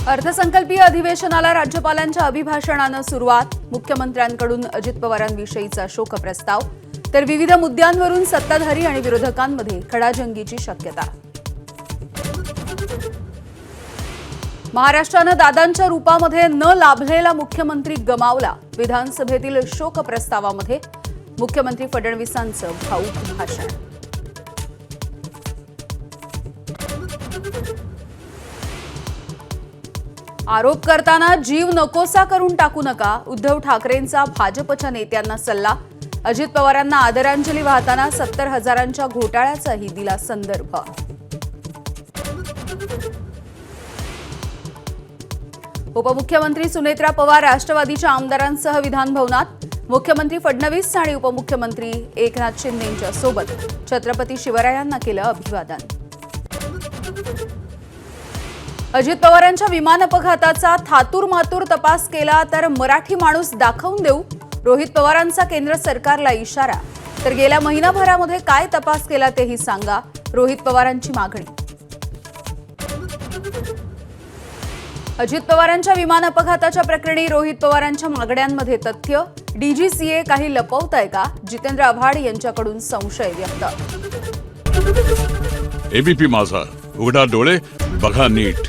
अर्थसंकल्पीय अधिवेशनाला राज्यपालांच्या अभिभाषणानं सुरुवात. मुख्यमंत्र्यांकडून अजित पवारांविषयीचा शोकप्रस्ताव तर विविध मुद्द्यांवरून सत्ताधारी आणि विरोधकांमध्ये खडाजंगीची शक्यता. महाराष्ट्रानं दादांच्या रूपामध्ये न लाभलेला मुख्यमंत्री गमावला. विधानसभेतील शोकप्रस्तावामध्ये मुख्यमंत्री फडणवीसांचं भावूक भाषण. आरोप करताना जीव नकोसा करून टाकू नका. उद्धव ठाकरेंचा भाजपच्या नेत्यांना सल्ला. अजित पवारांना आदरांजली वाहताना 70,000च्या घोटाळ्याचाही दिला संदर्भ. उपमुख्यमंत्री सुनेत्रा पवार राष्ट्रवादीच्या आमदारांसह विधान भवनात. मुख्यमंत्री फडणवीस आणि उपमुख्यमंत्री एकनाथ शिंदेंच्या सोबत छत्रपती शिवरायांना केलं अभिवादन. अजित पवारांच्या विमान अपघाताचा थातूरमातूर तपास केला तर मराठी माणूस दाखवून देऊ. रोहित पवारांचा केंद्र सरकारला इशारा. तर गेल्या महिनाभरामध्ये काय तपास केला तेही सांगा, रोहित पवारांची मागणी. अजित पवारांच्या विमान अपघाताच्या प्रकरणी रोहित पवारांच्या मागण्यांमध्ये तथ्य. डीजीसीए काही लपवतंय का? जितेंद्र आव्हाड यांच्याकडून संशय व्यक्त. एबीपी माझा, उघडा डोळे बघा नीट.